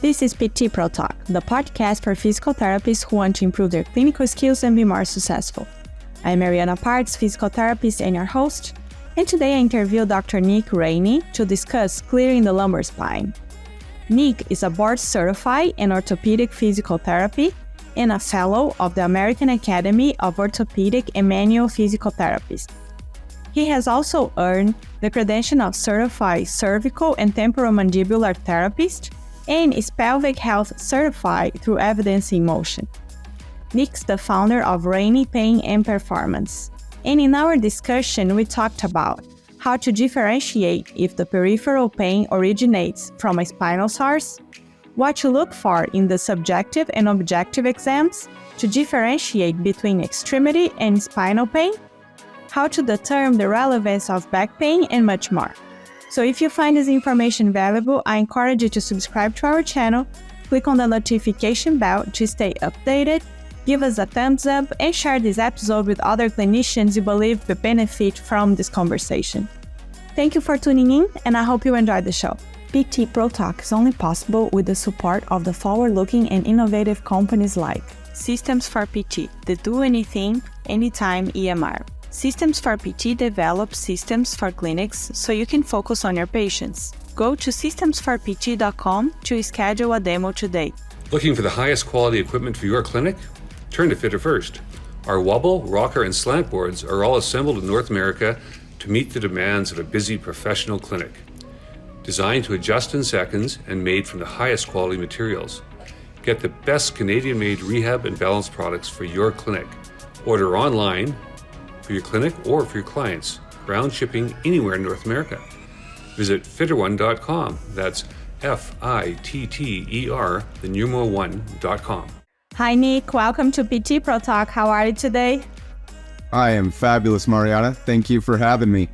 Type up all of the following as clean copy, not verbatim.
This is PT Pro Talk, the podcast for physical therapists who want to improve their clinical skills and be more successful. I'm Mariana Parks, physical therapist and your host, and today I interview Dr. Nick Rainey to discuss clearing the lumbar spine. Nick is a board-certified in orthopedic physical therapy and a fellow of the American Academy of Orthopaedic and Manual Physical Therapists. He has also earned the credential of Certified Cervical and Temporomandibular Therapist and is Pelvic Health Certified through Evidence in Motion. Nick's the founder of Rainey Pain Performance. And in our discussion, we talked about how to differentiate if the peripheral pain originates from a spinal source, what to look for in the subjective and objective exams to differentiate between extremity and spinal pain, how to determine the relevance of back pain, and much more. So if you find this information valuable, I encourage you to subscribe to our channel, click on the notification bell to stay updated, give us a thumbs up, and share this episode with other clinicians you believe will benefit from this conversation. Thank you for tuning in, and I hope you enjoyed the show. PT Pro Talk is only possible with the support of the forward-looking and innovative companies like Systems for PT, the Do Anything, Anytime EMR. Systems for PT develops systems for clinics so you can focus on your patients. Go to systemsforpt.com to schedule a demo today. Looking for the highest quality equipment for your clinic? Turn to Fitter First. Our wobble, rocker, and slant boards are all assembled in North America to meet the demands of a busy professional clinic. Designed to adjust in seconds and made from the highest quality materials. Get the best Canadian-made rehab and balance products for your clinic. Order online for your clinic or for your clients. Ground shipping anywhere in North America. Visit fitterone.com. That's FITTER, the numeral 1.com. Hi Nick, welcome to PT Pro Talk. How are you today? I am fabulous, Mariana. Thank you for having me.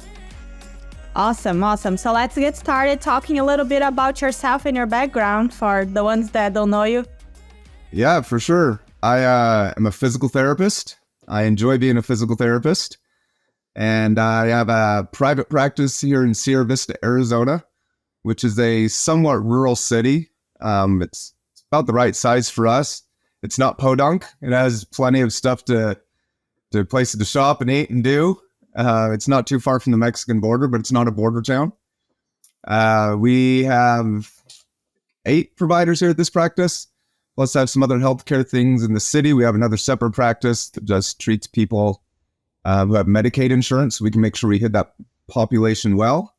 Awesome. So let's get started talking a little bit about yourself and your background for the ones that don't know you. Yeah, for sure. I am a physical therapist. I enjoy being a physical therapist. And I have a private practice here in Sierra Vista, Arizona, which is a somewhat rural city. It's about the right size for us. It's not podunk. It has plenty of stuff to places to shop and eat and do. It's not too far from the Mexican border, but it's not a border town. We have 8 providers here at this practice, plus have some other healthcare things in the city. We have another separate practice that just treats people who have Medicaid insurance, so we can make sure we hit that population well.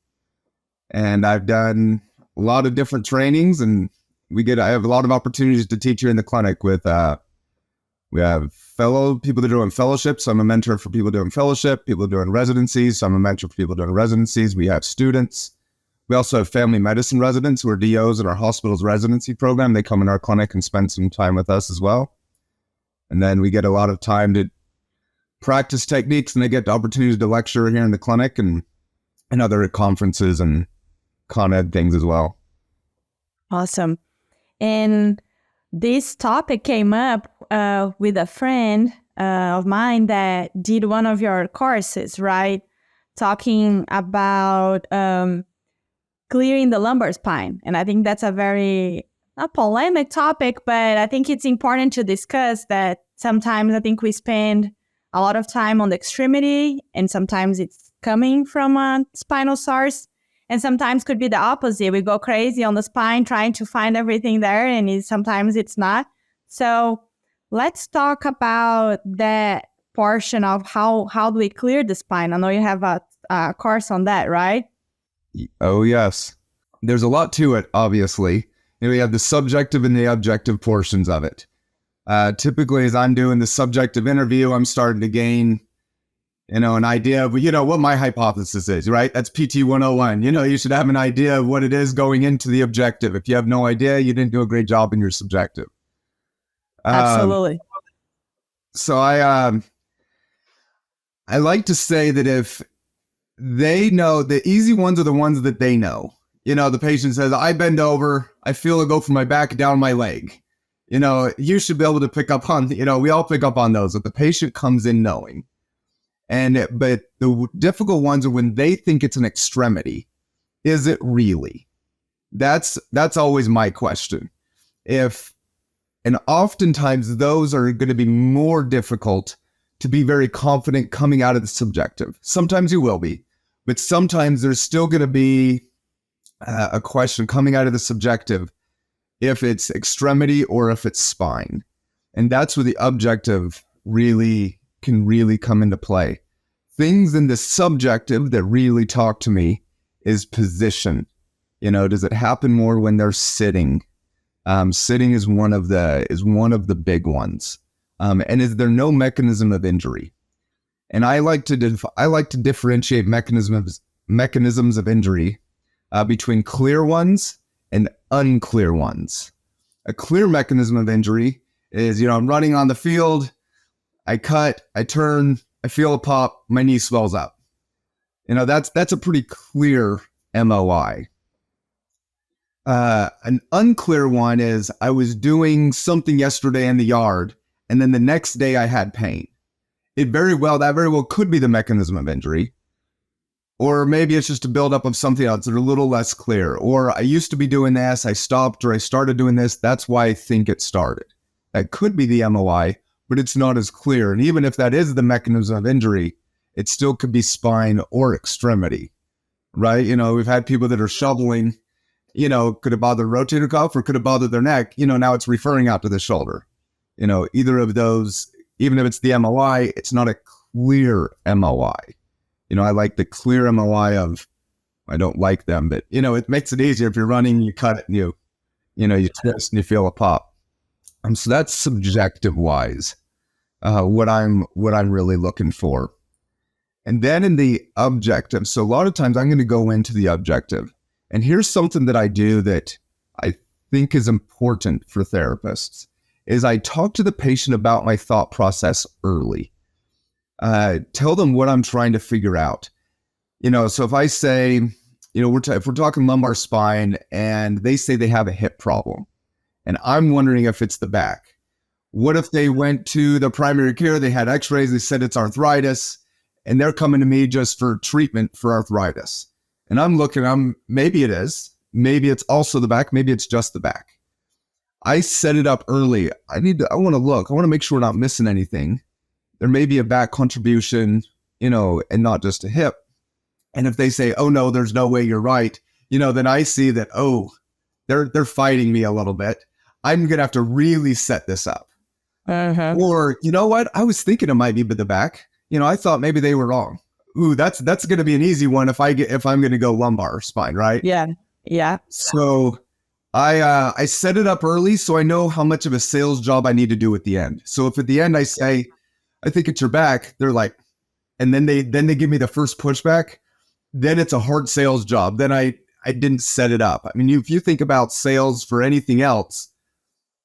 And I've done a lot of different trainings, and I have a lot of opportunities to teach here in the clinic with, we have fellow people that are doing fellowships. So I'm a mentor for people doing fellowship, people doing residencies. So I'm a mentor for people doing residencies. We have students. We also have family medicine residents who are DOs in our hospital's residency program. They come in our clinic and spend some time with us as well. And then we get a lot of time to practice techniques, and they get the opportunity to lecture here in the clinic and other conferences and con ed things as well. Awesome. And this topic came up with a friend of mine that did one of your courses, right? Talking about clearing the lumbar spine. And I think that's a very, not polemic topic, but I think it's important to discuss that sometimes I think we spend a lot of time on the extremity, and sometimes it's coming from a spinal source. And sometimes could be the opposite. We go crazy on the spine trying to find everything there, and sometimes it's not. So let's talk about that portion of how do we clear the spine. I know you have a course on that, right? Oh, yes. There's a lot to it, obviously. We have the subjective and the objective portions of it. Typically, as I'm doing the subjective interview, I'm starting to gain an idea of, what my hypothesis is, right? That's PT 101. You should have an idea of what it is going into the objective. If you have no idea, you didn't do a great job in your subjective. Absolutely. So I like to say that if they know, the easy ones are the ones that they know. The patient says, I bend over, I feel it go from my back down my leg. You should be able to pick up on, we all pick up on those, that the patient comes in knowing. But the difficult ones are when they think it's an extremity. Is it really? That's always my question. And oftentimes those are going to be more difficult to be very confident coming out of the subjective. Sometimes you will be, but sometimes there's still going to be a question coming out of the subjective if it's extremity or if it's spine. And that's where the objective can really come into play. Things in the subjective that really talk to me is position. Does it happen more when they're sitting? Sitting is one of the big ones. And is there no mechanism of injury? And I like to differentiate mechanisms of injury between clear ones and unclear ones. A clear mechanism of injury is, I'm running on the field, I cut, I turn, I feel a pop, my knee swells up. That's a pretty clear MOI. An unclear one is I was doing something yesterday in the yard, and then the next day I had pain. That very well could be the mechanism of injury. Or maybe it's just a buildup of something else that are a little less clear. Or I used to be doing this, I stopped, or I started doing this. That's why I think it started. That could be the MOI, but it's not as clear. And even if that is the mechanism of injury, it still could be spine or extremity, right? We've had people that are shoveling, could have bothered the rotator cuff or could have bothered their neck. Now it's referring out to the shoulder. Either of those, even if it's the MOI, it's not a clear MOI. I like the clear MOI of, I don't like them, but, it makes it easier if you're running, you cut it and you twist and you feel a pop. So that's subjective wise, what I'm really looking for. And then in the objective, so a lot of times I'm going to go into the objective. And here's something that I do that I think is important for therapists, is I talk to the patient about my thought process early. Tell them what I'm trying to figure out. So if I say, if we're talking lumbar spine and they say they have a hip problem and I'm wondering if it's the back, what if they went to the primary care, they had x-rays, they said it's arthritis, and they're coming to me just for treatment for arthritis. And I'm looking, maybe it is, maybe it's also the back, maybe it's just the back. I set it up early. I want to look, I want to make sure we're not missing anything. There may be a back contribution, and not just a hip. And if they say, oh no, there's no way you're right, then I see that, they're fighting me a little bit. I'm going to have to really set this up. Uh-huh. Or, you know what? I was thinking it might be the back. I thought maybe they were wrong. Ooh, that's going to be an easy one if I'm going to go lumbar spine, right? Yeah. Yeah. So I set it up early so I know how much of a sales job I need to do at the end. So if at the end I say, I think it's your back, they're like, and then they give me the first pushback, then it's a hard sales job. Then I didn't set it up. I mean, if you think about sales for anything else,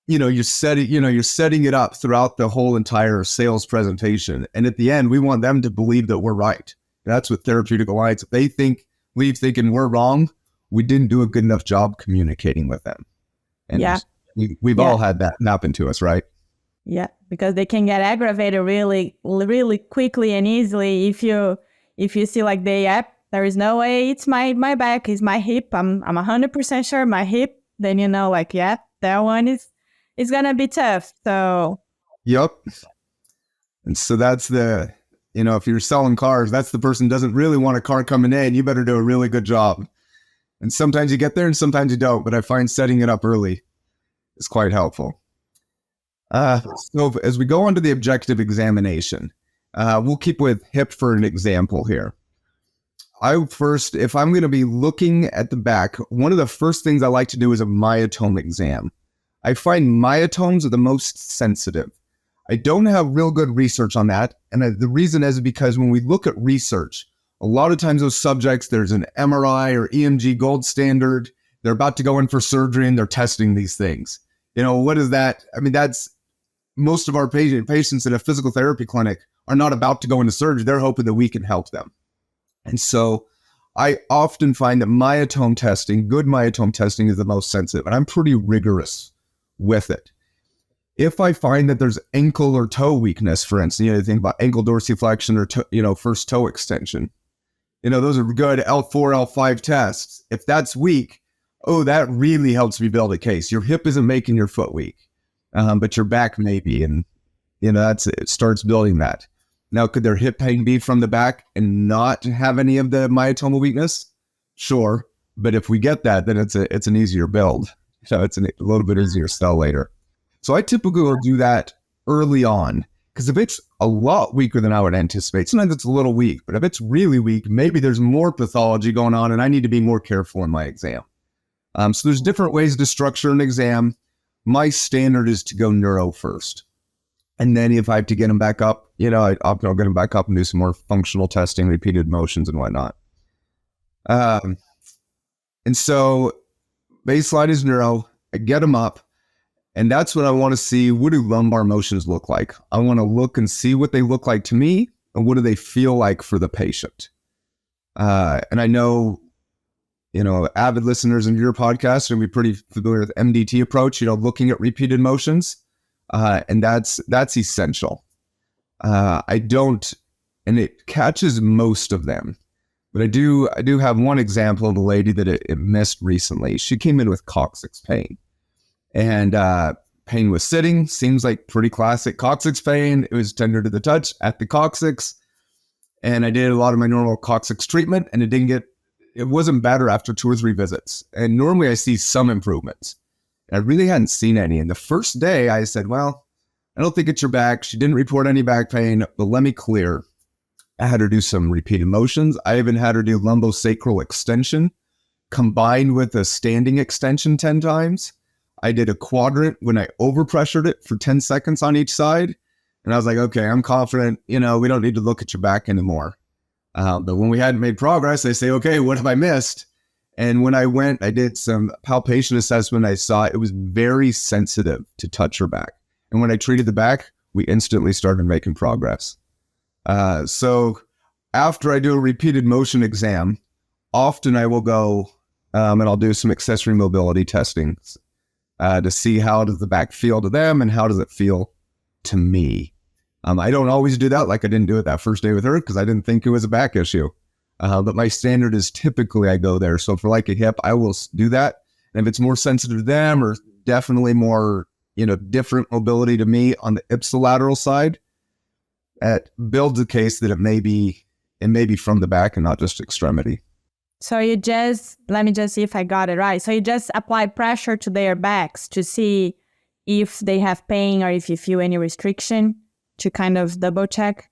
you're setting it up throughout the whole entire sales presentation. And at the end, we want them to believe that we're right. That's what Therapeutic Alliance, if they leave thinking we're wrong, we didn't do a good enough job communicating with them. And we've all had that happen to us, right? Yeah, because they can get aggravated really, really quickly and easily if you see like there is no way it's my back, it's my hip. I'm 100% sure my hip. Then that one is gonna be tough. So. Yep. And so that's if you're selling cars, that's the person who doesn't really want a car coming in. You better do a really good job. And sometimes you get there and sometimes you don't. But I find setting it up early is quite helpful. So as we go on to the objective examination, we'll keep with hip for an example here. If I'm going to be looking at the back, one of the first things I like to do is a myotome exam. I find myotomes are the most sensitive. I don't have real good research on that. And the reason is because when we look at research, a lot of times those subjects, there's an MRI or EMG gold standard. They're about to go in for surgery and they're testing these things. What is that? I mean, that's most of our patients in a physical therapy clinic are not about to go into surgery. They're hoping that we can help them. And so I often find that good myotome testing is the most sensitive. And I'm pretty rigorous with it. If I find that there's ankle or toe weakness, for instance, you think about ankle dorsiflexion or first toe extension, those are good L4, L5 tests. If that's weak, oh, that really helps me build a case. Your hip isn't making your foot weak, but your back may be. And, it starts building that. Now, could their hip pain be from the back and not have any of the myotomal weakness? Sure. But if we get that, then it's an easier build. So it's a little bit easier sell later. So I typically will do that early on, because if it's a lot weaker than I would anticipate, sometimes it's a little weak, but if it's really weak, maybe there's more pathology going on and I need to be more careful in my exam. So there's different ways to structure an exam. My standard is to go neuro first. And then if I have to get them back up, I'll get them back up and do some more functional testing, repeated motions and whatnot. And so baseline is neuro. I get them up. And that's what I want to see. What do lumbar motions look like? I want to look and see what they look like to me and what do they feel like for the patient. And I know, avid listeners of your podcast are going to be pretty familiar with MDT approach, looking at repeated motions. And that's essential. And it catches most of them. But I do have one example of a lady that it missed recently. She came in with coccyx pain. And pain was sitting, seems like pretty classic coccyx pain. It was tender to the touch at the coccyx. And I did a lot of my normal coccyx treatment, and it wasn't better after 2 or 3 visits. And normally I see some improvements. And I really hadn't seen any. And the first day I said, well, I don't think it's your back. She didn't report any back pain, but let me clear. I had her do some repeated motions. I even had her do lumbosacral extension combined with a standing extension 10 times. I did a quadrant when I overpressured it for 10 seconds on each side. And I was like, okay, I'm confident, we don't need to look at your back anymore. But when we hadn't made progress, I say, okay, what have I missed? And when I went, I did some palpation assessment. I saw it was very sensitive to touch her back. And when I treated the back, we instantly started making progress. So after I do a repeated motion exam, often I will go and I'll do some accessory mobility testing to see how does the back feel to them and how does it feel to me. I don't always do that, like I didn't do it that first day with her because I didn't think it was a back issue. But my standard is typically I go there. So for like a hip, I will do that. And if it's more sensitive to them or definitely more, different mobility to me on the ipsilateral side, it builds a case that it may be from the back and not just extremity. So let me just see if I got it right. So you just apply pressure to their backs to see if they have pain or if you feel any restriction to kind of double check?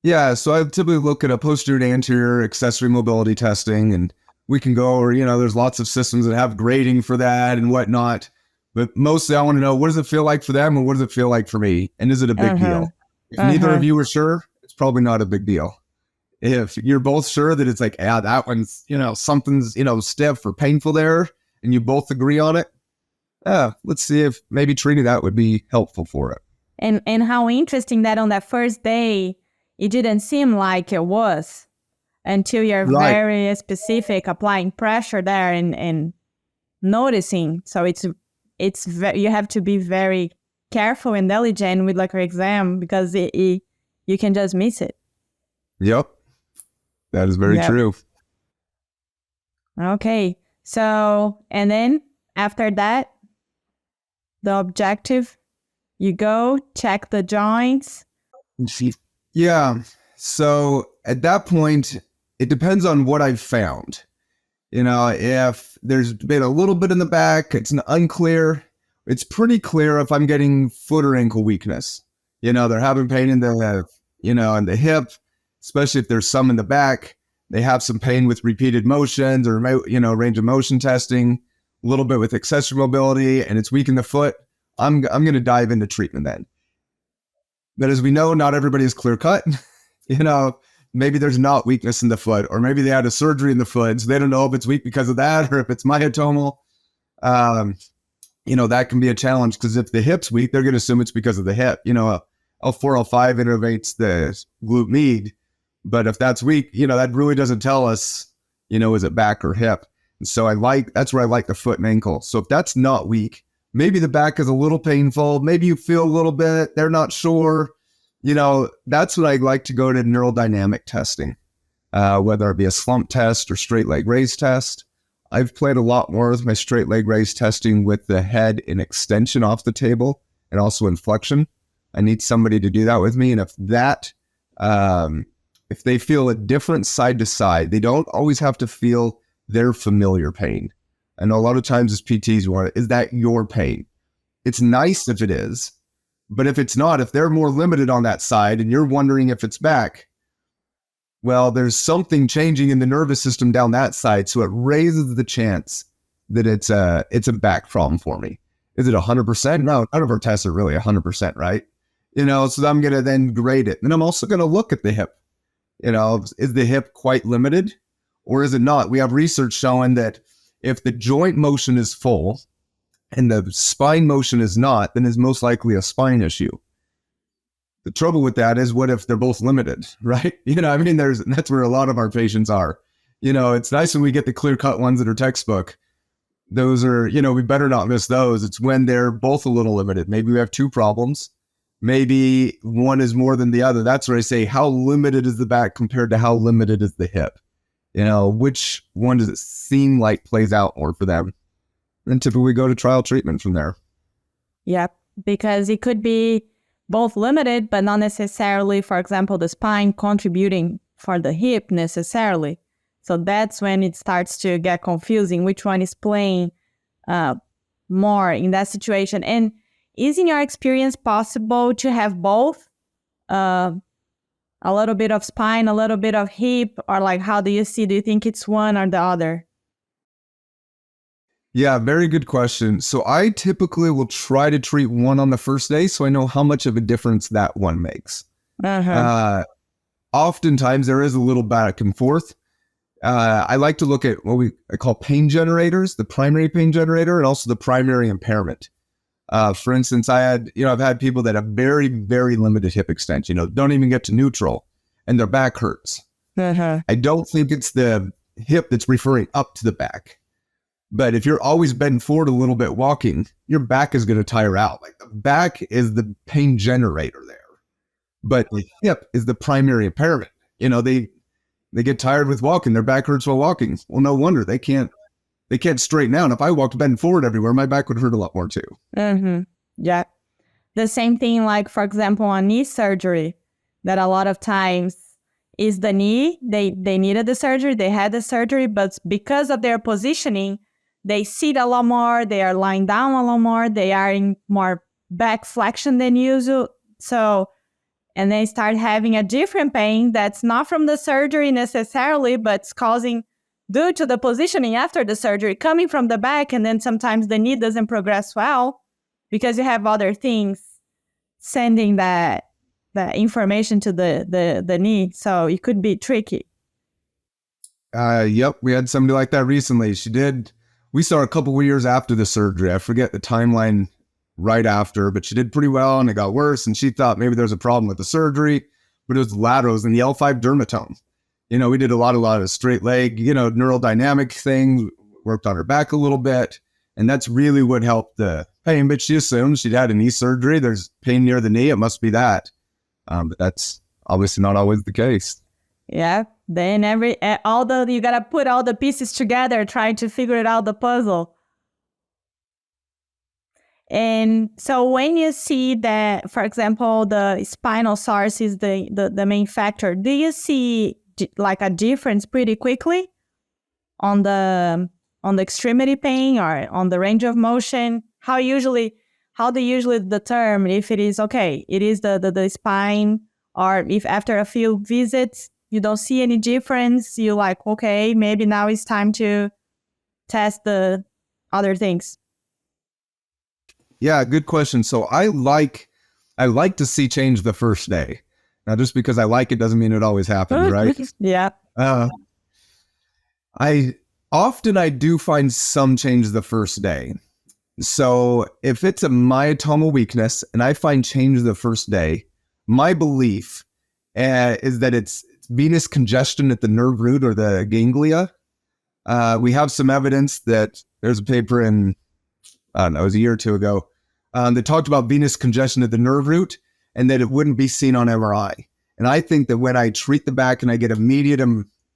Yeah, so I typically look at a posterior to anterior accessory mobility testing, and we can go over, there's lots of systems that have grading for that and whatnot. But mostly I want to know, what does it feel like for them and what does it feel like for me? And is it a big deal? If neither of you are sure, it's probably not a big deal. If you're both sure that it's like, that one's, something's, stiff or painful there, and you both agree on it, let's see if maybe treating that would be helpful for it. And how interesting that on that first day, it didn't seem like it was until you're very specific, applying pressure there and noticing. So you have to be very careful and diligent with like your exam because you can just miss it. Yep. That is very true. Okay. So, and then after that, the objective, you go check the joints. Yeah. So at that point, it depends on what I've found. If there's been a little bit in the back, it's unclear. It's pretty clear if I'm getting foot or ankle weakness. They're having pain in the, in the hip, especially if there's some in the back. They have some pain with repeated motions or, range of motion testing, a little bit with accessory mobility, and it's weak in the foot. I'm going to dive into treatment then. But as we know, not everybody is clear cut. Maybe there's not weakness in the foot, or maybe they had a surgery in the foot, so they don't know if it's weak because of that or if it's myotomal. That can be a challenge because if the hip's weak, they're going to assume it's because of the hip. L4, L5 innervates the glute med. But if that's weak, that really doesn't tell us, is it back or hip? And so that's where I like the foot and ankle. So if that's not weak, maybe the back is a little painful. Maybe you feel a little bit, they're not sure. That's what I like to go to neurodynamic testing, whether it be a slump test or straight leg raise test. I've played a lot more with my straight leg raise testing with the head in extension off the table and also in flexion. I need somebody to do that with me. And if they feel a difference side to side, they don't always have to feel their familiar pain. I know a lot of times as PTs, is that your pain? It's nice if it is, but if it's not, if they're more limited on that side and you're wondering if it's back, well, there's something changing in the nervous system down that side. So it raises the chance that it's a back problem for me. Is it 100%? No, none of our tests are really 100%, right? So I'm going to then grade it. And I'm also going to look at the hip. Is the hip quite limited or is it not? We have research showing that if the joint motion is full and the spine motion is not, then it's most likely a spine issue. The trouble with that is, what if they're both limited, right? That's where a lot of our patients are. It's nice when we get the clear-cut ones that are textbook. Those are, we better not miss those. It's when they're both a little limited. Maybe we have two problems. Maybe one is more than the other. That's where I say, how limited is the back compared to how limited is the hip? Which one does it seem like plays out more for them? And typically we go to trial treatment from there. Yeah, because it could be both limited, but not necessarily, for example, the spine contributing for the hip necessarily. So that's when it starts to get confusing, which one is playing more in that situation. And is, in your experience, possible to have both? A little bit of spine, a little bit of hip, or like, how do you see? Do you think it's one or the other? Yeah, very good question. So I typically will try to treat one on the first day so I know how much of a difference that one makes. Oftentimes there is a little back and forth. I like to look at what I call pain generators, the primary pain generator and also the primary impairment. For instance, I've had people that have very, very limited hip extension, don't even get to neutral and their back hurts. I don't think it's the hip that's referring up to the back. But if you're always bending forward a little bit walking, your back is going to tire out. Like, the back is the pain generator there. But the hip is the primary impairment. They get tired with walking. Their back hurts while walking. Well, no wonder they can't straighten out. If I walked bending forward everywhere, my back would hurt a lot more too. Yeah. The same thing, like, for example, on knee surgery, that a lot of times is the knee. They needed the surgery. They had the surgery, but because of their positioning, they sit a lot more, they are lying down a lot more, they are in more back flexion than usual. So, and they start having a different pain that's not from the surgery necessarily, but it's causing, due to the positioning after the surgery, coming from the back, and then sometimes the knee doesn't progress well because you have other things sending that information to the knee. So it could be tricky. Yep, we had somebody like that recently. We saw her a couple of years after the surgery. I forget the timeline right after, but she did pretty well and it got worse. And she thought maybe there's a problem with the surgery, but it was laterals and the L5 dermatome. We did a lot of straight leg, neural dynamic things, worked on her back a little bit. And that's really what helped the pain. But she assumed she'd had a knee surgery. There's pain near the knee. It must be that. But that's obviously not always the case. Yeah. Then you gotta put all the pieces together, trying to figure it out, the puzzle. And so when you see that, for example, the spinal source is the main factor, do you see like a difference pretty quickly on the extremity pain or on the range of motion? How do you usually determine if it is okay, it is the spine, or if after a few visits you don't see any difference, you're like, okay, maybe now it's time to test the other things? Yeah, good question. So I like to see change the first day. Now, just because I like it doesn't mean it always happens, right? Yeah. I do find some change the first day. So if it's a myotomal weakness and I find change the first day, my belief is that it's venous congestion at the nerve root or the ganglia. We have some evidence that there's a paper in, it was a year or two ago, that talked about venous congestion at the nerve root and that it wouldn't be seen on MRI. And I think that when I treat the back and I get immediate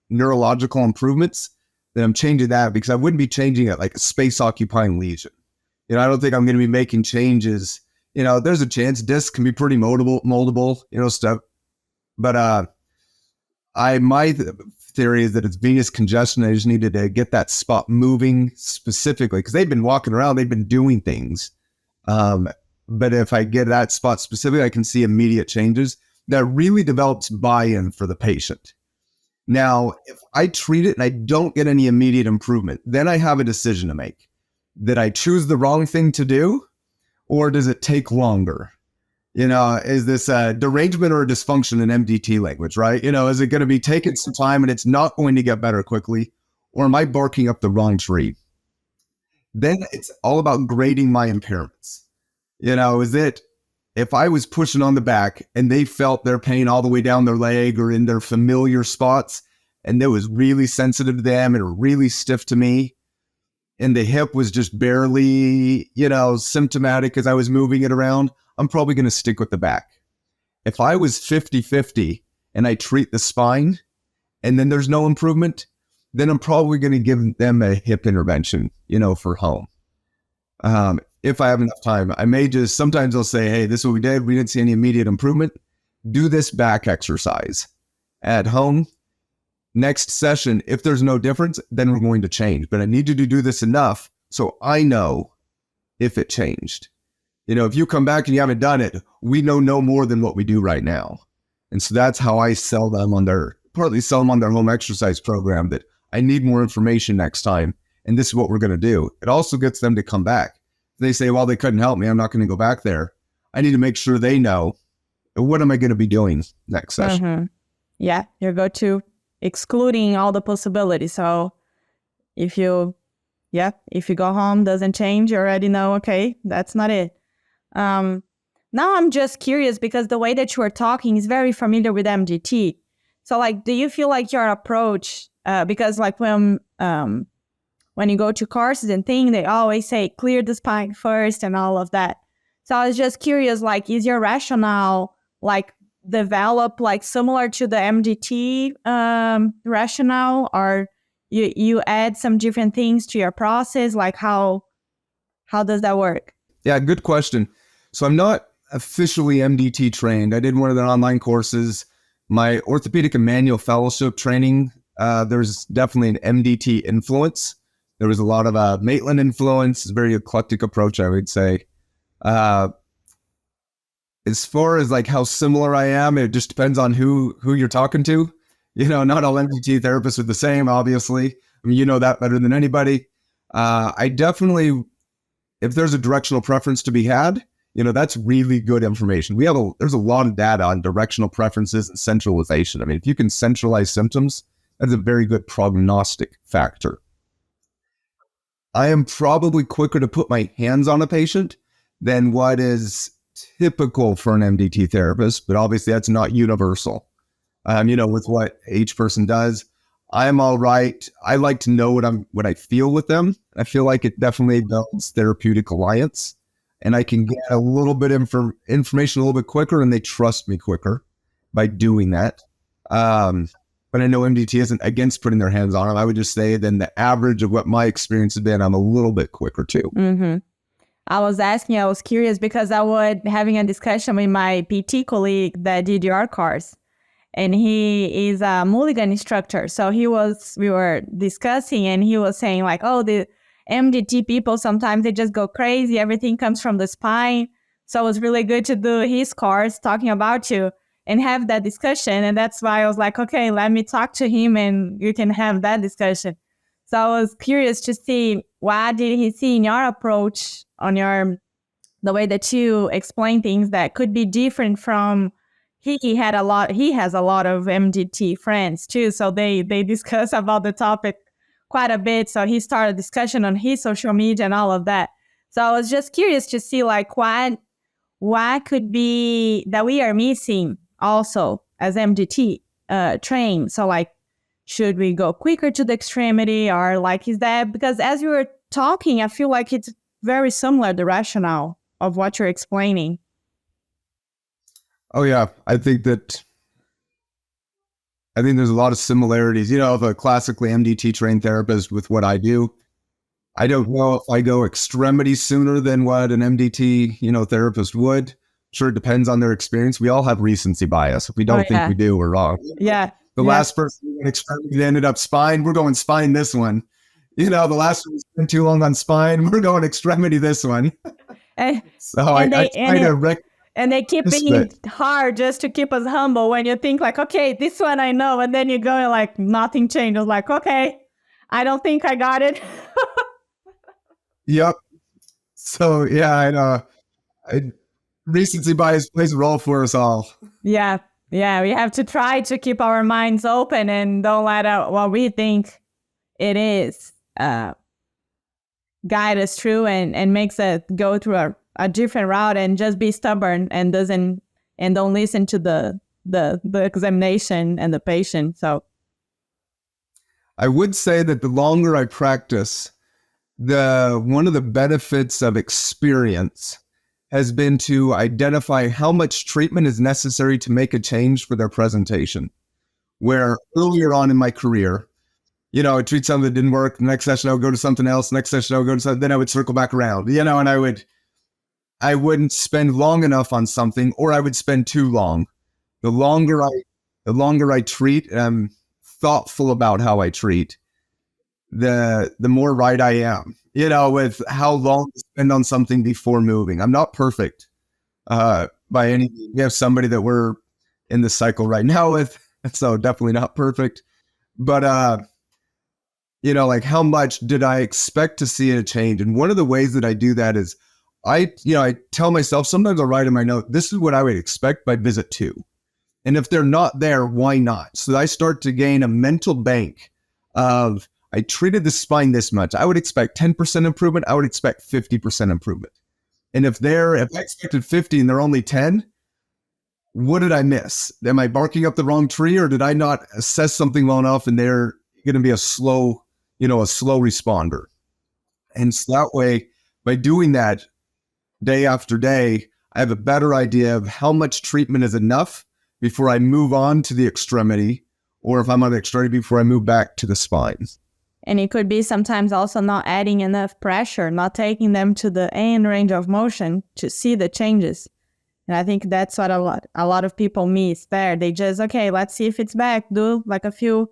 neurological improvements, then I'm changing that, because I wouldn't be changing it like a space occupying lesion. I don't think I'm going to be making changes. There's a chance discs can be pretty moldable, stuff. But my theory is that it's venous congestion. I just needed to get that spot moving specifically, because they've been walking around, they've been doing things. But if I get that spot specifically, I can see immediate changes that really develops buy-in for the patient. Now, if I treat it and I don't get any immediate improvement, then I have a decision to make. Did I choose the wrong thing to do, or does it take longer? Is this a derangement or a dysfunction in MDT language, right? Is it going to be taking some time and it's not going to get better quickly, or am I barking up the wrong tree? Then it's all about grading my impairments. Is it, if I was pushing on the back and they felt their pain all the way down their leg or in their familiar spots, and it was really sensitive to them and really stiff to me, and the hip was just barely, symptomatic as I was moving it around, I'm probably going to stick with the back. If I was 50-50 and I treat the spine and then there's no improvement, then I'm probably going to give them a hip intervention, for home. If I have enough time, I may just, sometimes I'll say, hey, this is what we did. We didn't see any immediate improvement. Do this back exercise at home. Next session, if there's no difference, then we're going to change. But I need you to do this enough so I know if it changed. If you come back and you haven't done it, we know no more than what we do right now. And so that's how I sell them on their home exercise program, that I need more information next time. And this is what we're going to do. It also gets them to come back. If they say, well, they couldn't help me, I'm not going to go back there. I need to make sure they know, what am I going to be doing next session? Mm-hmm. Yeah, your go-to, excluding all the possibilities. So if you go home, doesn't change, you already know, okay, that's not it. Now I'm just curious, because the way that you are talking is very familiar with MDT. So do you feel like your approach, because when you go to courses and things, they always say, clear the spine first and all of that. So I was just curious, is your rationale, develop similar to the MDT rationale, or you add some different things to your process? How does that work? Yeah, good question. So I'm not officially MDT trained. I did one of the online courses. My orthopedic and manual fellowship training, there's definitely an MDT influence. There was a lot of Maitland influence, very eclectic approach, I would say. As far as how similar I am, it just depends on who you're talking to. Not all MDT therapists are the same, obviously. I mean, you know that better than anybody. I definitely, if there's a directional preference to be had, that's really good information. There's a lot of data on directional preferences and centralization. I mean, if you can centralize symptoms, that's a very good prognostic factor. I am probably quicker to put my hands on a patient than what is typical for an MDT therapist, but obviously that's not universal. With what each person does, I'm all right. I like to know what I feel with them. I feel like it definitely builds therapeutic alliance, and I can get a little bit information a little bit quicker, and they trust me quicker by doing that. But I know MDT isn't against putting their hands on them. I would just say then the average of what my experience has been, I'm a little bit quicker too. Mm-hmm. I was curious because I was having a discussion with my PT colleague that did your course, and he is a Mulligan instructor. So we were discussing, and he was saying the MDT people, sometimes they just go crazy. Everything comes from the spine. So it was really good to do his course talking about you and have that discussion. And that's why I was like, okay, let me talk to him and you can have that discussion. So I was curious to see, what did he see in your approach on the way that you explain things that could be different from, he has a lot of MDT friends too. So they discuss about the topic quite a bit. So he started a discussion on his social media and all of that. So I was just curious to see what could be that we are missing also as MDT trained. So should we go quicker to the extremity, or is that, because as you were talking, I feel like it's very similar, the rationale of what you're explaining. Oh yeah, I think that I think there's a lot of similarities. Of a classically MDT trained therapist with what I do. I don't know if I go extremity sooner than what an MDT, therapist would. Sure, it depends on their experience. We all have recency bias. If we don't think we do, we're wrong. Yeah. The last person who went extremity, they ended up spine. We're going spine this one. The last one spent too long on spine. We're going extremity this one. And they keep being hard just to keep us humble when you think like, okay, this one I know. And then you go like, nothing changes. Like, okay, I don't think I got it. Yep. So, yeah, I know. Recency bias plays a role for us all. Yeah. Yeah. We have to try to keep our minds open and don't let out what we think it is guide us through and makes us go through a different route and just be stubborn and don't listen to the examination and the patient. So I would say that the longer I practice, one of the benefits of experience has been to identify how much treatment is necessary to make a change for their presentation. Where earlier on in my career, I'd treat something that didn't work. The next session I would go to something else. Next session I would go to something. Then I would circle back around, and I wouldn't spend long enough on something, or I would spend too long. The longer I treat, and I'm thoughtful about how I treat, the more right I am, with how long to spend on something before moving. I'm not perfect by any means. We have somebody that we're in the cycle right now with, so definitely not perfect. But, like how much did I expect to see a change? And one of the ways that I do that is I tell myself, sometimes I'll write in my note, this is what I would expect by visit 2. And if they're not there, why not? So I start to gain a mental bank of, I treated the spine this much. I would expect 10% improvement. I would expect 50% improvement. And if I expected 50 and they're only 10, what did I miss? Am I barking up the wrong tree, or did I not assess something well enough and they're going to be a slow responder? And so that way, by doing that day after day, I have a better idea of how much treatment is enough before I move on to the extremity, or if I'm on the extremity, before I move back to the spine. And it could be sometimes also not adding enough pressure, not taking them to the end range of motion to see the changes. And I think that's what a lot of people miss there. They just, okay, let's see if it's back, do like a few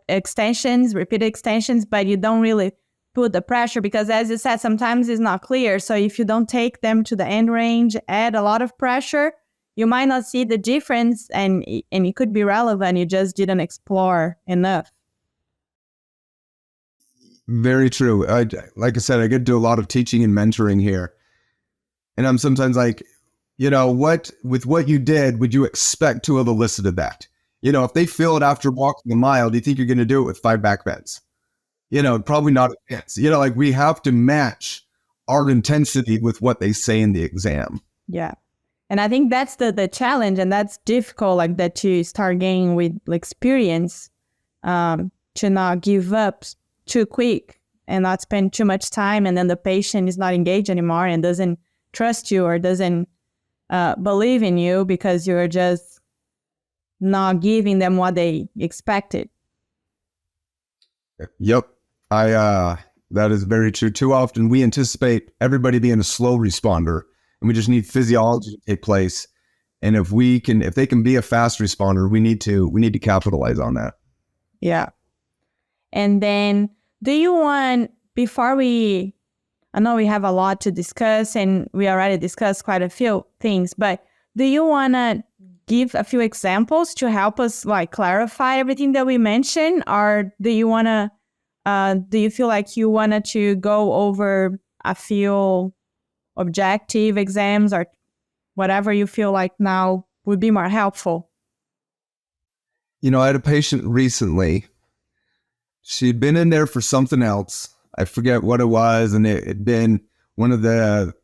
extensions, repeated extensions, but you don't really put the pressure because, as you said, sometimes it's not clear. So if you don't take them to the end range, add a lot of pressure, you might not see the difference, and it could be relevant. You just didn't explore enough. Very true. Like I said, I get to do a lot of teaching and mentoring here. And I'm sometimes like, with what you did, would you expect to have elicited that? If they feel it after walking a mile, do you think you're going to do it with 5 back bends? Probably not. Like we have to match our intensity with what they say in the exam. Yeah. And I think that's the challenge, and that's difficult, like that you start gaining with experience, to not give up too quick and not spend too much time, and then the patient is not engaged anymore and doesn't trust you or doesn't believe in you because you're just not giving them what they expected. Yep. That is very true. Too often we anticipate everybody being a slow responder, and we just need physiology to take place. And if they can be a fast responder, we need to capitalize on that. Yeah. And then do you want, I know we have a lot to discuss and we already discussed quite a few things, but do you want to give a few examples to help us like clarify everything that we mentioned? Or do you feel like you wanted to go over a few objective exams or whatever you feel like now would be more helpful? I had a patient recently. She'd been in there for something else. I forget what it was. And it had been one of the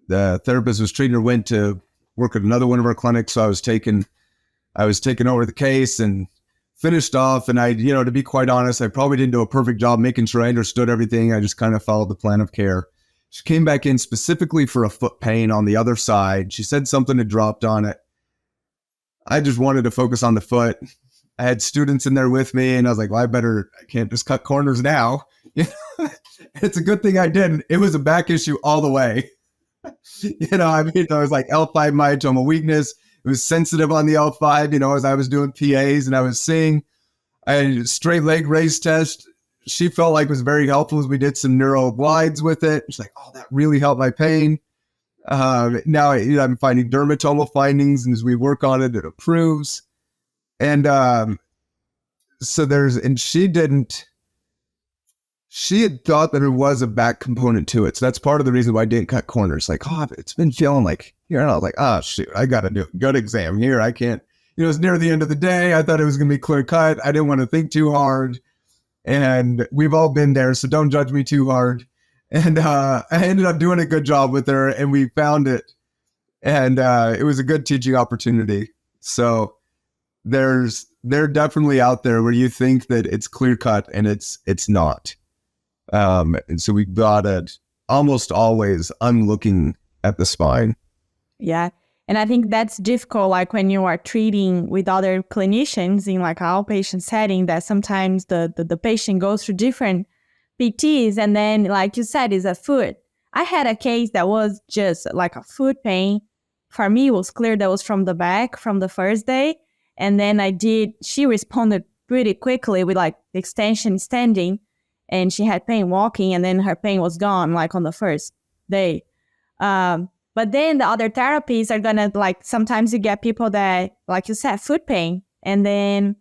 therapists was treating her, went to work at another one of our clinics. So I was taking over the case and finished off. And to be quite honest, I probably didn't do a perfect job making sure I understood everything. I just kind of followed the plan of care. She came back in specifically for a foot pain on the other side. She said something had dropped on it. I just wanted to focus on the foot. I had students in there with me, and I was like, well, I can't just cut corners now. It's a good thing I didn't. It was a back issue all the way. I was like L5 myotome weakness. It was sensitive on the L5, as I was doing PAs and I was seeing. I had a straight leg raise test. She felt like it was very helpful as we did some neuro glides with it. She's like, oh, that really helped my pain. Now I'm finding dermatomal findings, and as we work on it, it improves. And she had thought that there was a back component to it. So that's part of the reason why I didn't cut corners. Like, oh, it's been feeling like, and I was like, oh, shoot, I got to do a good exam here. I can't, it's near the end of the day. I thought it was going to be clear cut. I didn't want to think too hard. And we've all been there, so don't judge me too hard. And I ended up doing a good job with her, and we found it. And it was a good teaching opportunity. So they're definitely out there where you think that it's clear cut, and it's not. And so we got it almost always unlooking at the spine. Yeah. And I think that's difficult, like when you are treating with other clinicians in like outpatient setting, that sometimes the patient goes through different PTs, and then like you said, is a foot. I had a case that was just like a foot pain. For me, it was clear that was from the back from the first day. And then she responded pretty quickly with like extension standing, and she had pain walking, and then her pain was gone like on the first day. But then the other therapies are going to, like, sometimes you get people that, like you said, foot pain. And then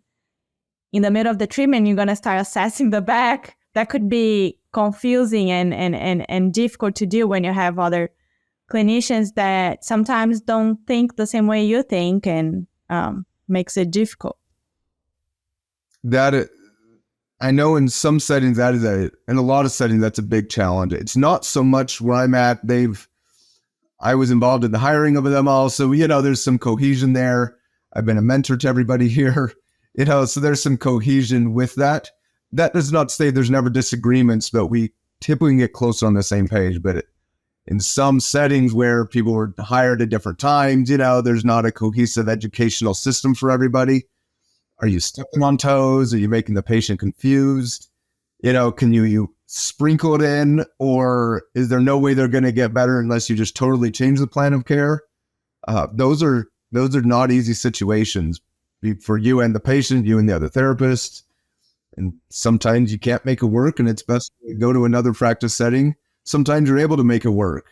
in the middle of the treatment, you're going to start assessing the back. That could be confusing and difficult to do when you have other clinicians that sometimes don't think the same way you think, and makes it difficult. I know in some settings in a lot of settings, that's a big challenge. It's not so much where I'm at. I was involved in the hiring of them all. So, there's some cohesion there. I've been a mentor to everybody here, so there's some cohesion with that. That does not say there's never disagreements, but we typically get close on the same page. But in some settings where people were hired at different times, there's not a cohesive educational system for everybody. Are you stepping on toes? Are you making the patient confused? Can you sprinkle it in, or is there no way they're going to get better unless you just totally change the plan of care? Those are not easy situations for you and the patient, you and the other therapist. And sometimes you can't make it work, and it's best to go to another practice setting. Sometimes you're able to make it work.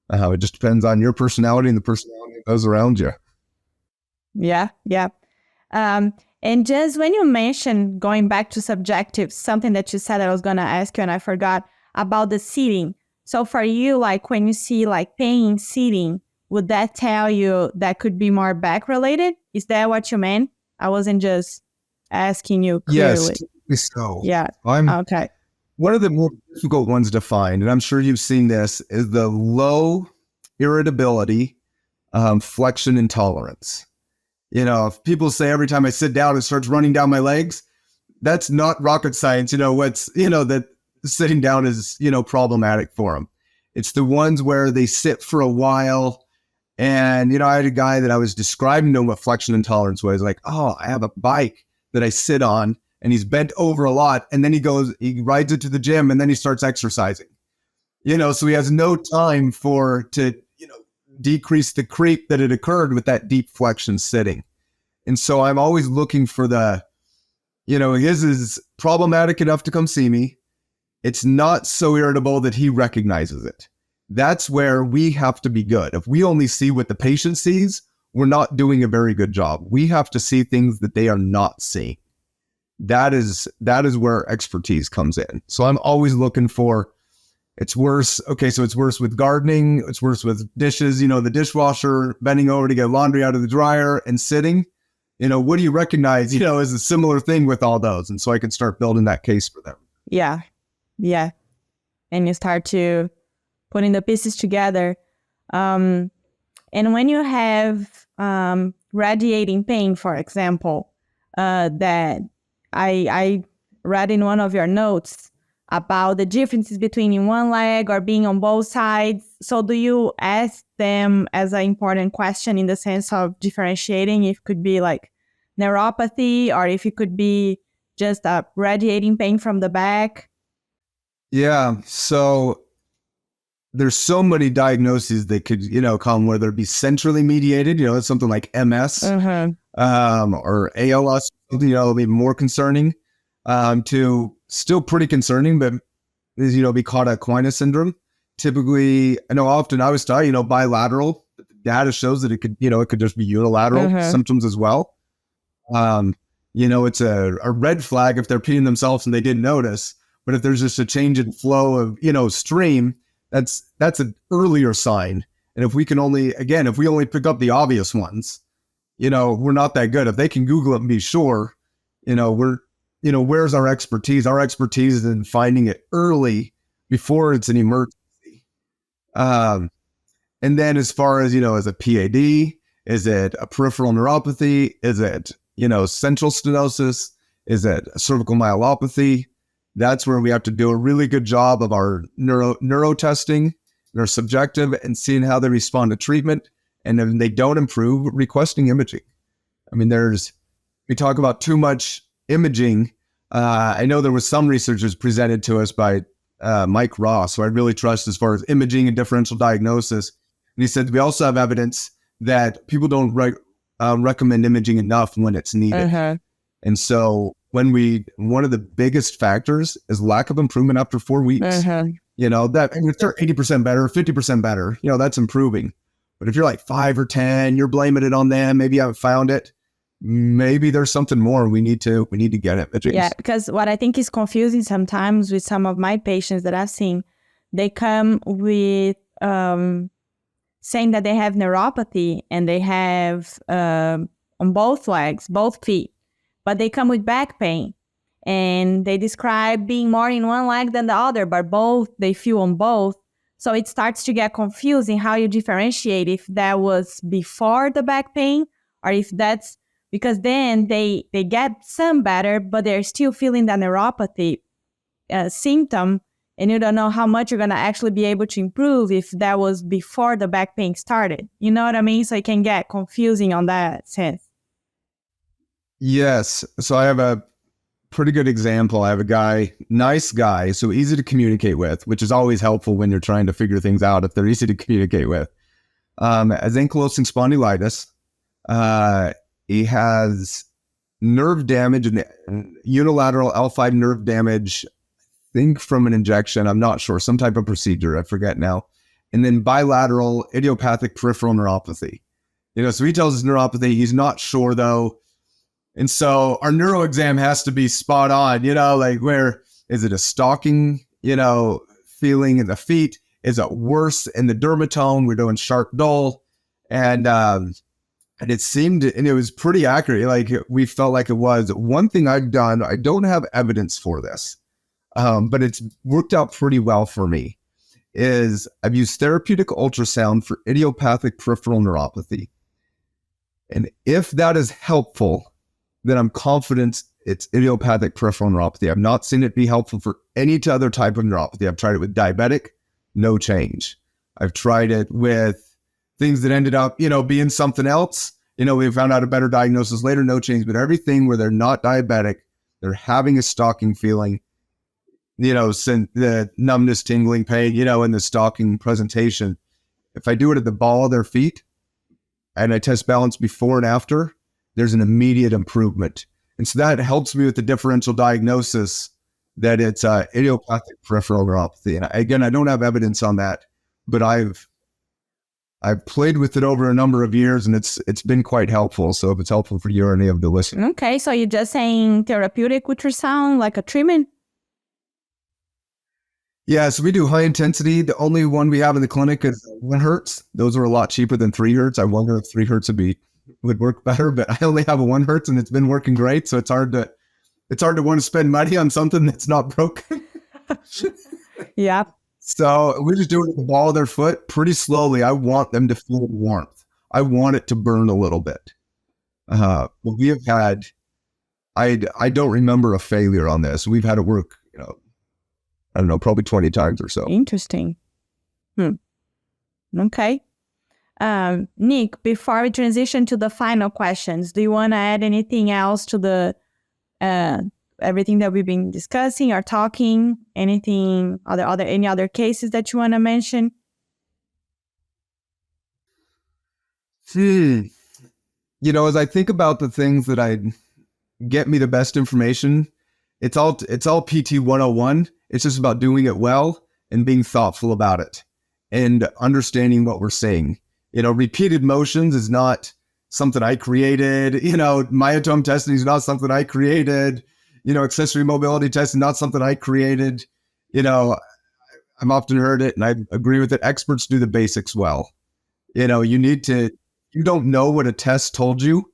It just depends on your personality and the personality of those around you. Yeah. And just when you mentioned going back to subjective, something that you said I was going to ask you and I forgot about the seating. So for you, like when you see like pain seating, would that tell you that could be more back related? Is that what you meant? I wasn't just asking you clearly. Yes, so. Yeah. Okay. One of the more difficult ones to find, and I'm sure you've seen this, is the low irritability, flexion intolerance. If people say every time I sit down it starts running down my legs, that's not rocket science. That sitting down is, problematic for them. It's the ones where they sit for a while. And, I had a guy that I was describing to him what flexion intolerance was. Like, oh, I have a bike that I sit on, and he's bent over a lot. And then he rides it to the gym, and then he starts exercising. So he has no time to decrease the creep that had occurred with that deep flexion sitting. And so I'm always looking for his is problematic enough to come see me. It's not so irritable that he recognizes it. That's where we have to be good. If we only see what the patient sees, we're not doing a very good job. We have to see things that they are not seeing. That is where expertise comes in. So I'm always looking for, it's worse. Okay, so it's worse with gardening. It's worse with dishes, the dishwasher, bending over to get laundry out of the dryer and sitting. What do you recognize, as a similar thing with all those? And so I can start building that case for them. Yeah. And you start to putting the pieces together. And when you have radiating pain, for example, that I read in one of your notes about the differences between in one leg or being on both sides. So do you ask them as an important question in the sense of differentiating if it could be like neuropathy, or if it could be just a radiating pain from the back? Yeah. So there's so many diagnoses that could, come, whether it be centrally mediated, it's something like MS, or ALS, be more concerning, to still pretty concerning, but is, be called Aquinas syndrome. Typically, I know often I was taught, bilateral. Data shows that it could just be unilateral symptoms as well. It's a red flag if they're peeing themselves and they didn't notice. But if there's just a change in flow of, stream, that's an earlier sign. And if we only pick up the obvious ones, we're not that good. If they can Google it and be sure, where's our expertise? Our expertise is in finding it early before it's an emergency. And then as far as, as a PAD, is it a peripheral neuropathy? Is it, central stenosis? Is it a cervical myelopathy? That's where we have to do a really good job of our neuro testing, their subjective, and seeing how they respond to treatment. And if they don't improve, requesting imaging. I mean, we talk about too much imaging. I know there was some researchers presented to us by Mike Ross, who I really trust as far as imaging and differential diagnosis. And he said, we also have evidence that people don't recommend imaging enough when it's needed. And so one of the biggest factors is lack of improvement after 4 weeks. That and if they're 80% better, 50% better, that's improving. But if you're like 5 or 10, you're blaming it on them. Maybe you haven't found it. Maybe there's something more. We need to get it. Yeah, because what I think is confusing sometimes with some of my patients that I've seen, they come with saying that they have neuropathy and they have on both legs, both feet, but they come with back pain. And they describe being more in one leg than the other, but both, they feel on both. So it starts to get confusing how you differentiate if that was before the back pain or if that's because then they get some better, but they're still feeling the neuropathy symptom, and you don't know how much you're going to actually be able to improve if that was before the back pain started. You know what I mean? So it can get confusing on that sense. Yes. So I have a pretty good example. I have a guy, nice guy, so easy to communicate with, which is always helpful when you're trying to figure things out if they're easy to communicate with. As ankylosing spondylitis, he has nerve damage and unilateral L5 nerve damage, I think from an injection, I'm not sure, some type of procedure, I forget now. And then bilateral idiopathic peripheral neuropathy. So he tells us neuropathy, he's not sure though. And so our neuro exam has to be spot on, like where is it a stalking, feeling in the feet? Is it worse in the dermatome? We're doing sharp dull. And it seemed, and it was pretty accurate. Like we felt like it was. One thing I've done, I don't have evidence for this, but it's worked out pretty well for me, is I've used therapeutic ultrasound for idiopathic peripheral neuropathy. And if that is helpful, then I'm confident it's idiopathic peripheral neuropathy. I've not seen it be helpful for any other type of neuropathy. I've tried it with diabetic, no change. I've tried it with things that ended up, being something else. We found out a better diagnosis later, no change. But everything where they're not diabetic, they're having a stalking feeling, the numbness, tingling, pain, in the stalking presentation. If I do it at the ball of their feet and I test balance before and after, there's an immediate improvement. And so that helps me with the differential diagnosis that it's idiopathic peripheral neuropathy. And again, I don't have evidence on that, but I've played with it over a number of years, and it's been quite helpful. So if it's helpful for you or any of the listeners. Okay, so you're just saying therapeutic ultrasound, like a treatment? Yeah, so we do high intensity. The only one we have in the clinic is 1 hertz. Those are a lot cheaper than 3 hertz. I wonder if 3 hertz would work better, but I only have a 1 hertz and it's been working great. So it's hard to want to spend money on something that's not broken. Yeah. So we just do it at the ball of their foot pretty slowly. I want them to feel warmth. I want it to burn a little bit. But we have had, I don't remember a failure on this. We've had it work, I don't know, probably 20 times or so. Interesting. Okay. Nick, before we transition to the final questions, do you want to add anything else to the everything that we've been discussing or talking? Anything any other cases that you want to mention? You know, as I think about the things that get me the best information, it's all PT 101. It's just about doing it well and being thoughtful about it and understanding what we're saying. You know, repeated motions is not something I created. You know, myotome testing is not something I created. You know, accessory mobility testing, not something I created. You know, I've often heard it and I agree with it. Experts do the basics well. You know, you don't know what a test told you,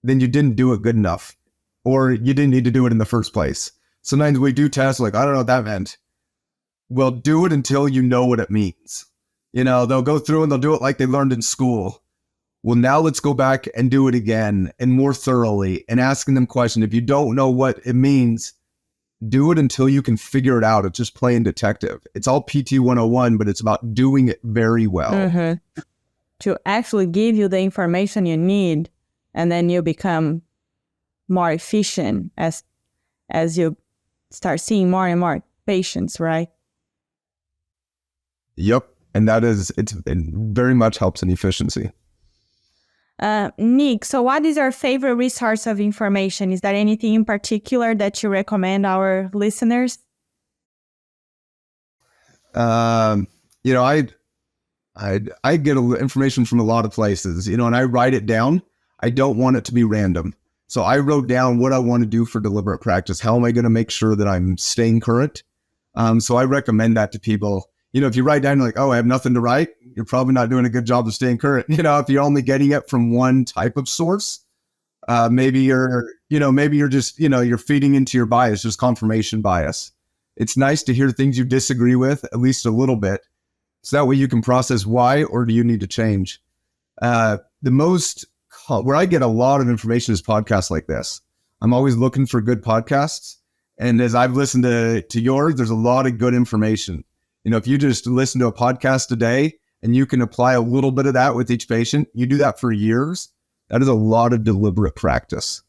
then you didn't do it good enough, or you didn't need to do it in the first place. Sometimes we do tests like, I don't know what that meant. Well, do it until you know what it means. You know, they'll go through and they'll do it like they learned in school. Well, now let's go back and do it again and more thoroughly and asking them questions. If you don't know what it means, do it until you can figure it out. It's just playing detective. It's all PT 101, but it's about doing it very well. Mm-hmm. To actually give you the information you need, and then you become more efficient as you start seeing more and more patients, right? Yep. And it very much helps in efficiency. Nick, so what is your favorite resource of information? Is there anything in particular that you recommend our listeners? You know, I get information from a lot of places, you know, and I write it down. I don't want it to be random. So I wrote down what I want to do for deliberate practice. How am I going to make sure that I'm staying current? So I recommend that to people. You know, if you write down like, oh, I have nothing to write, you're probably not doing a good job of staying current. You know, if you're only getting it from one type of source, maybe you're just, you know, you're feeding into your bias, just confirmation bias. It's nice to hear things you disagree with, at least a little bit. So that way you can process why, or do you need to change? Where I get a lot of information is podcasts like this. I'm always looking for good podcasts. And as I've listened to yours, there's a lot of good information. You know, if you just listen to a podcast a day and you can apply a little bit of that with each patient, you do that for years. That is a lot of deliberate practice.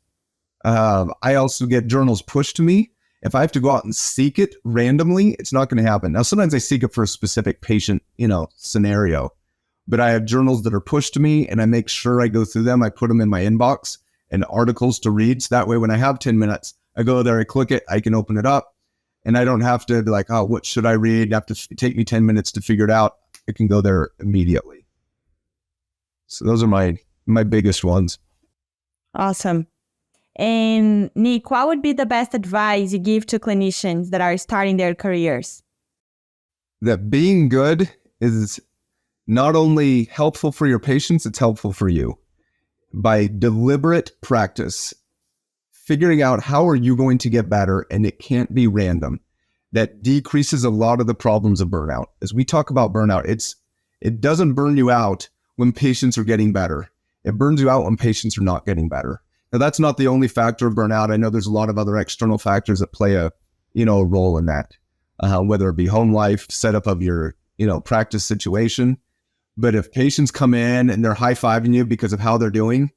I also get journals pushed to me. If I have to go out and seek it randomly, it's not going to happen. Now, sometimes I seek it for a specific patient, you know, scenario, but I have journals that are pushed to me and I make sure I go through them. I put them in my inbox and articles to read. So that way, when I have 10 minutes, I go there, I click it, I can open it up. And I don't have to be like, oh, what should I read? Have to take me 10 minutes to figure it out. I can go there immediately. So those are my biggest ones. Awesome. And Nick, what would be the best advice you give to clinicians that are starting their careers? That being good is not only helpful for your patients, it's helpful for you. By deliberate practice, figuring out how are you going to get better, and it can't be random. That decreases a lot of the problems of burnout. As we talk about burnout, it doesn't burn you out when patients are getting better. It burns you out when patients are not getting better. Now, that's not the only factor of burnout. I know there's a lot of other external factors that play a role in that, whether it be home life, setup of your, practice situation. But if patients come in and they're high-fiving you because of how they're doing,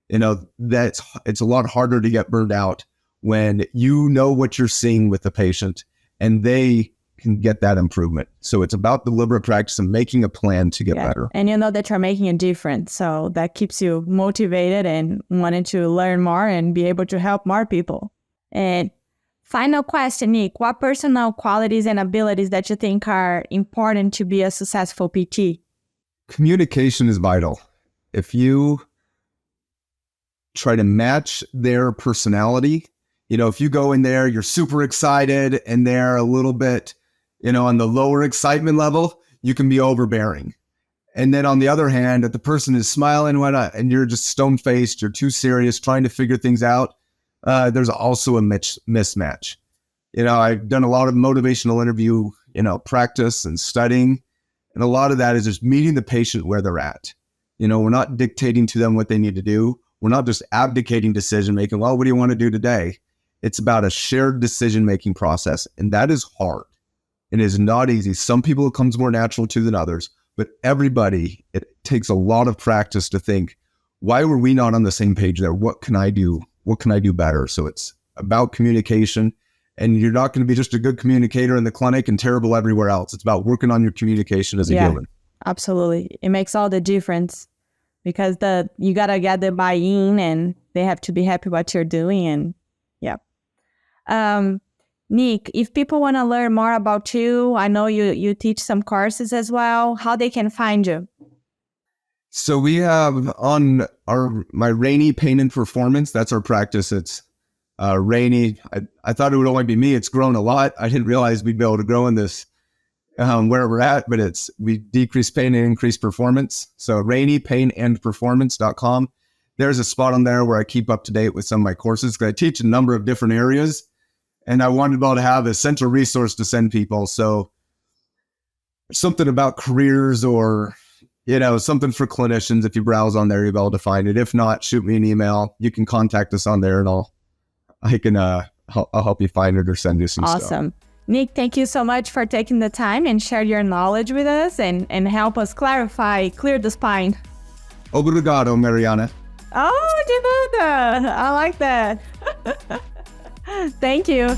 it's a lot harder to get burned out when you know what you're seeing with the patient and they can get that improvement. So it's about deliberate practice and making a plan to get better. And you know that you're making a difference. So that keeps you motivated and wanting to learn more and be able to help more people. And final question, Nick, what personal qualities and abilities that you think are important to be a successful PT? Communication is vital. If you try to match their personality, if you go in there, you're super excited and they're a little bit, on the lower excitement level, you can be overbearing. And then on the other hand, if the person is smiling and you're just stone-faced, you're too serious, trying to figure things out, there's also a mismatch. I've done a lot of motivational interview, practice and studying. And a lot of that is just meeting the patient where they're at. We're not dictating to them what they need to do. We're not just abdicating decision-making. Well, what do you want to do today? It's about a shared decision-making process. And that is hard. It is not easy. Some people it comes more natural to than others. but everybody, it takes a lot of practice to think, why were we not on the same page there? What can I do? What can I do better? So it's about communication, and you're not going to be just a good communicator in the clinic and terrible everywhere else. It's about working on your communication as a human. Absolutely. It makes all the difference because you got to get the buy-in and they have to be happy what you're doing. And Nick, if people want to learn more about you, I know you teach some courses as well, how they can find you? So we have on my Rainey Pain and Performance, that's our practice. It's Rainey. I thought it would only be me. It's grown a lot. I didn't realize we'd be able to grow in this where we're at, but we decrease pain and increase performance. So RaineyPainandPerformance.com. There's a spot on there where I keep up to date with some of my courses because I teach a number of different areas, and I wanted to be able to have a central resource to send people. So something about careers or, something for clinicians. If you browse on there, you'll be able to find it. If not, shoot me an email. You can contact us on there, and I'll help you find it or send you some stuff. Awesome. Nick, thank you so much for taking the time and share your knowledge with us and help us clear the spine. Obrigado, Mariana. Oh, de nada. I like that. Thank you.